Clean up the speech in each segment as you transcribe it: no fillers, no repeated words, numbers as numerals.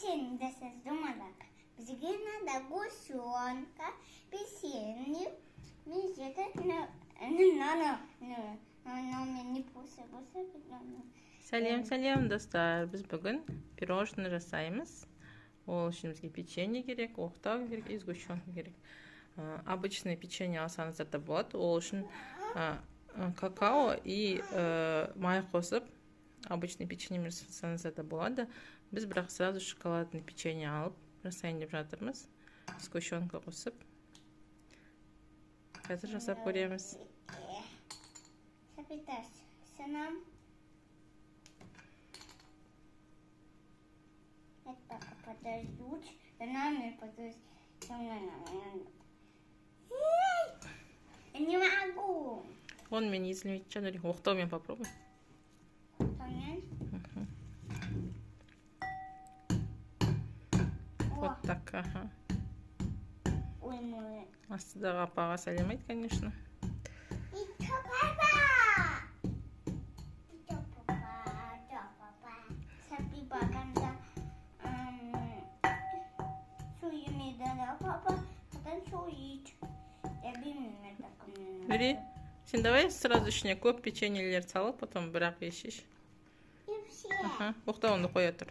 печенье создумала. Бізге надо гусенка, печенье, Сәлем, достар. Біз бүгін пирожный жасаймыз. Ол үшін бізге печенье керек, оқтау керек, и сгущенка керек. Обычный печенье алсаңыздар да болады. Ол үшін какао и май қосып, обычный печенье жасасаңыздар да болады. Біз бірақ сразу шоколадный печенье алып жасайын деп жатырмыз. Сгущенка қосып. Қазір жасап көреміз. Это подождут, за нами подождут. Я не могу. Вон мен езілмейді жанарик, оқтаумен попробуй. Вот так, ага. Ой, мой. Астыдағы апаға сәлем айт, конечно. Нүри, сен давай сразу ішіне көп печеньелер салып, потом бірақ ешеш. Оқтауынды қоя тұр.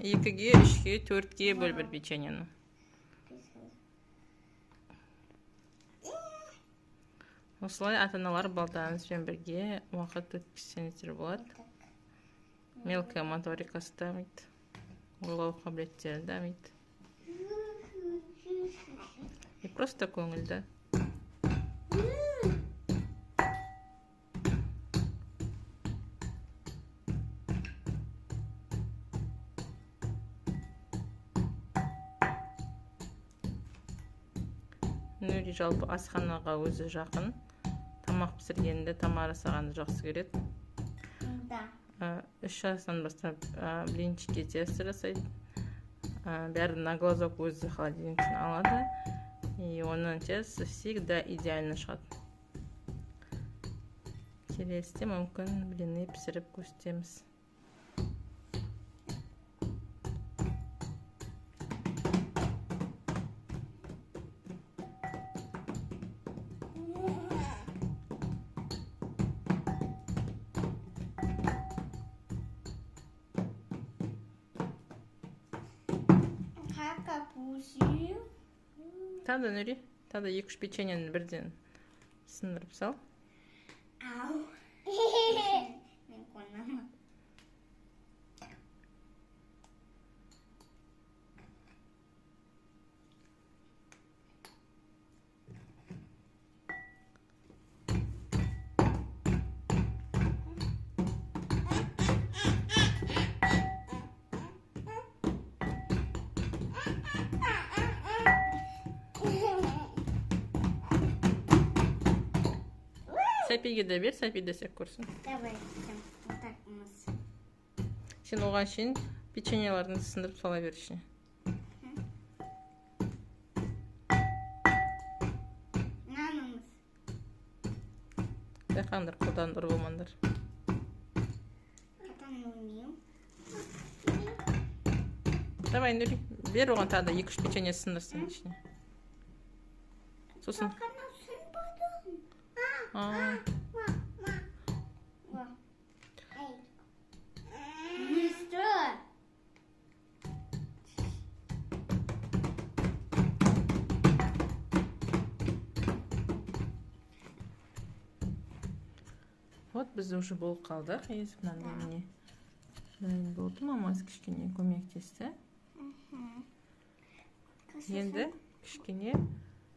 Екіге, үшке, төртке бөл бір печеньені. Осылай ата-аналар балдарыңызбен бірге уақыт өткізсеңіздер болады. Мелкая моторикасы дамиды, ойлау қабілеттері дамиды. И просто көңілді. Нүри жалпы асханаға өзі жақын. Тамақ пісіргенді, тамақ жасағанды жақсы көреді. Да. 3 жастан бастап блинчики тесто жасайды. Бәрін на глазок өзі холодильниктен алады. И оның тесто всегда идеально шығады. Келесіде мүмкін блины пісіріп көрсетеміз. Тағы Нүри, тағы 2-3 печеньені бірден сындырып сал. Ау. Мен қонамын. Сәпиге де бер, Сәпи де сек көрсін. Давай, вот так мыс. Сен оған шейін печеньелерді сындырып сала бер ішіне. Нанымыз. Байқаңдар, қолдан ұрып болмаңдар. Қатан өлмейім. Давай, Нүри, бер оған тағы да 2-3 печенье сындырсын ішіне. Сосын. Вот бізді уже болып қалдық. Езіп мынандай міне болды. Мамасы кішкене көмектесті. Енді кішкене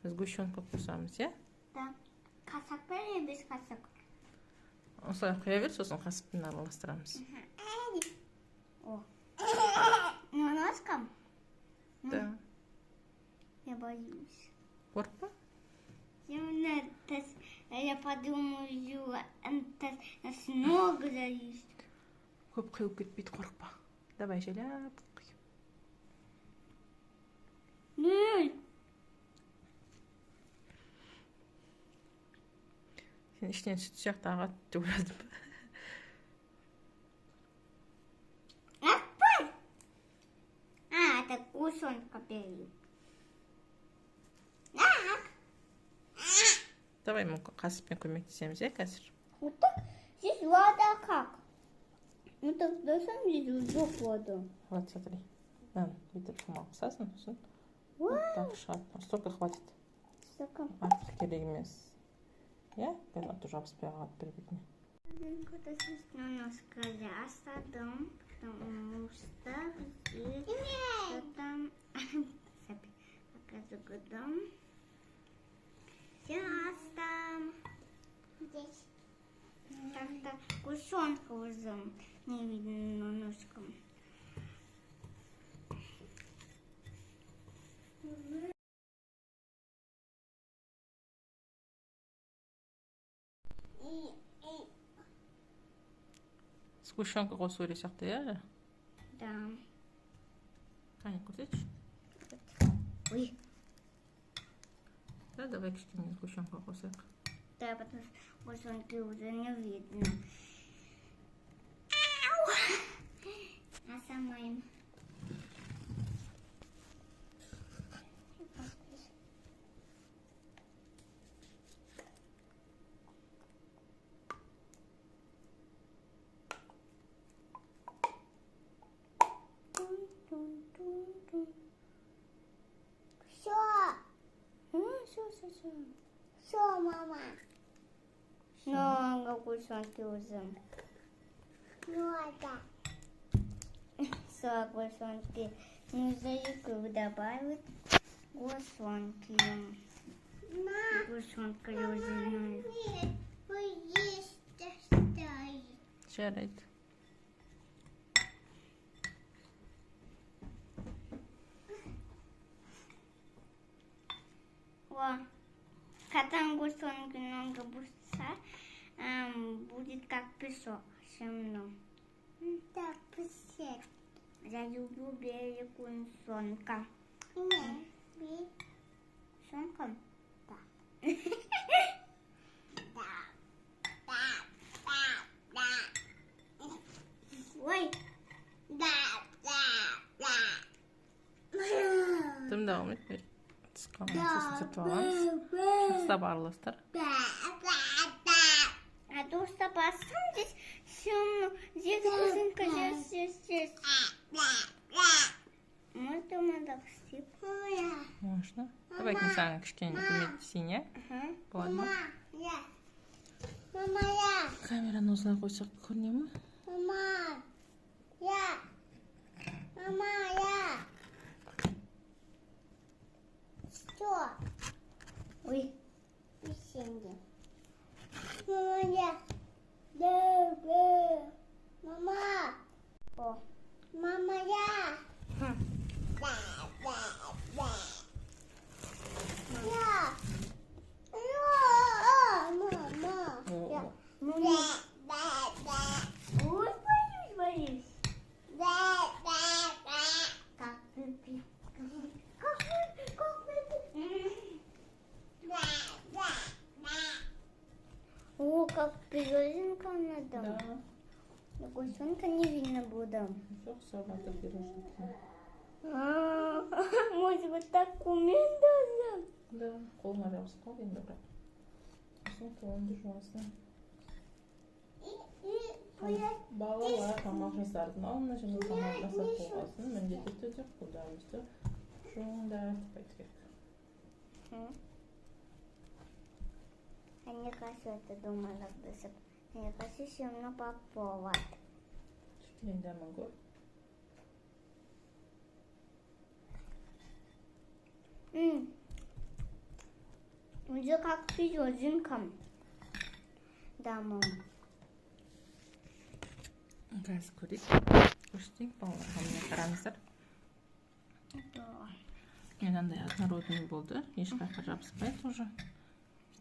сгущенка қосамыз, иә? Да. Қасақ бер, без қасақ. Осылай құя бер, сосын қасықпен араластырамыз. Немножко? Да. Я боюсь. Қорықпа? Я подумаю, нас много зависит. Көп құйып кетпейді, қорықпа. Давай, желап құй. Нөл. Сен іштен сүт сияқты ағады деп ойладым. Апай! гусенка бери. Так. Давай ему қасықпен көмектесеміз, иә, қазір? Вот так. Здесь вода как? Ну так на самом деле жоқ вода. Вот, смотри. Бүйтіп шумақ қысасың, сосын Вот вот так шығады. Столько хватит. стакан. Артық керек емес. Иә? Қазір аты жабыспай қалады бір-біріне. Куда немножко растадым, потому что там покажу часто здесь как-то кушонка уже не видно ножком. Сгущенка қосу керек сияқты, иә? Да. Қане, көрсетші. Ой. Да, давай кішкене сгущенка қосайық. Да, потому что кушонки уже не видно. А сама им. Все, мама. Много гусенки уже. Много. Все, гусенки. Нужно икру добавить. Гусенки. Гусенка уже знаю. Жарайды. О, когда гусенки много буса, будет как песок земной. Так, песок. Я люблю белый гусенка. Нет, гусенка? Да. Ой. Тыңдауым етпей. Сосын сүртіп аламыз. Жақсылап араластыр. А то что бассам здесь темно. Здесь гусенка, здесь. Можно мы так стипаем? Можно. Давай саған кішкене көмектесейін, иә? Болады ма? Мама, я. Камераны осылай қойсақ көріне ме? Мама, я. Мама, я. Что? Ой, песенье. Мама, я. Да. Мама. О. Мама, я. Я. Мама. Я. Ой, боюсь. Как пипи. О, как пироженка надо. Да. Гусенка не видно буду. Жоқ, сабаты пирожники. Может быть, так уметь даже? Да, қолыңа жабысып қалды енді бірақ. Сосын қолыңды жуасың. Балалар тамақ жасардың алдында және тамақ жасап болғасын міндетті түрде қолдарыңызды жуыңдар деп айту керек. Я не хочу это думала, я не хочу сильно попробовать. Енді аман көр. Уже как пироженка. Да, мам. Қазір көрейік. Көрсетейік балаларға, міне қараңыздар. Да. Мен андай однородный болды. Ешқайқа жабыспайды уже.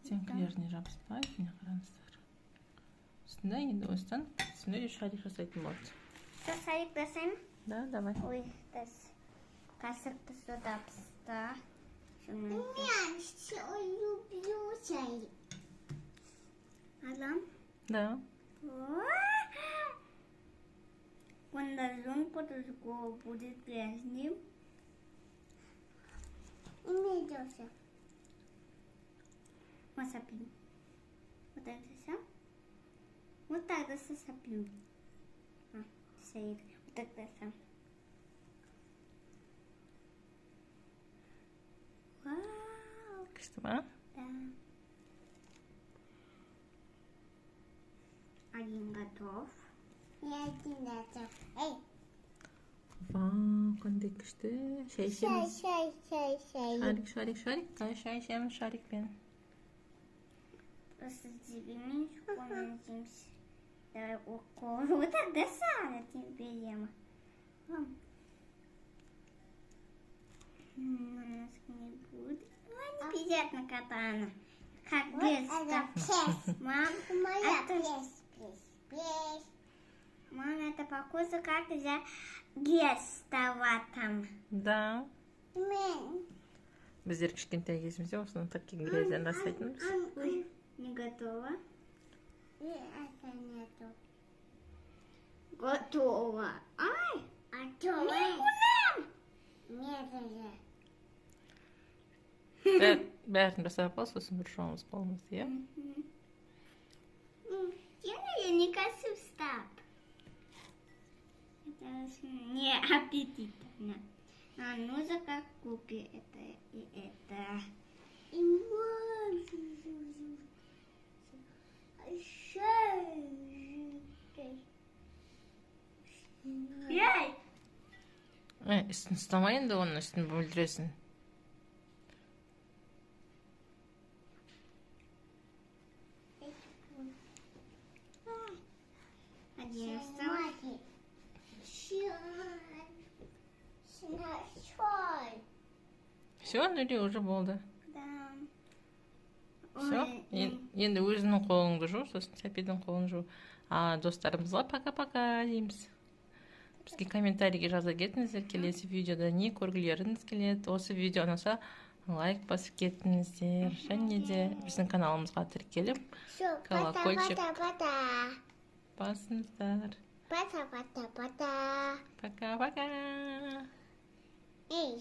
Стенкілеріне жабыспайды. Міне қараңыздар. Осындай енді осыдан үстіне шарик жасайтын болады. Что, шарик жасаймын? Да, давай. Ой, касықты сюда поставь. Я все люблю шарик. Алам? Да. Он должен по-другому будет грязным. Медведь. Вот сопим. Вот так засам. Вот так засопим. Стоит. Вот так засам. Вау. Yakıştı mı? Да. Один готов. И один готов. Эй. Vay, kan yakıştı. Şey Şay. Şarik. Kan şey şarik ben. Просто тебе помните. Давай укол. Вот так до сана тебе ем. У нас не будет. Они пиздят на катана. Как без. Мам, Мам, это похоже, как за гестоватом. Да. Біздер кішкентай кезімізде осыны так грязьден жасайтынбыз. Ой, не готово. И это нету. Готово. Ай! Готово. Медленно. Бәрін жасап ал, сосын бір жоғымыз болмыз, иә? Я не косу стап. Это не аппетитно. А ну за как купи это и это. И Яй! Üstünü ıslamayın da onun üstünü böldüresin. Один Все, Нүри уже болды. Да. Все. Ой, Енді өзінің қолыңды жу, сосын Сәпидің қолын жу. Достарымызға пока-пока дейміз. Бізге комментарийге жаза кетіңіздер, келесі видеода не көргілеріңіз келеді. Осы видео ұнаса лайк басып кетіңіздер. Және де біздің каналымызға тіркеліп, колокольчик басыңыздар. Пока-пока. Пока-пока. Эй,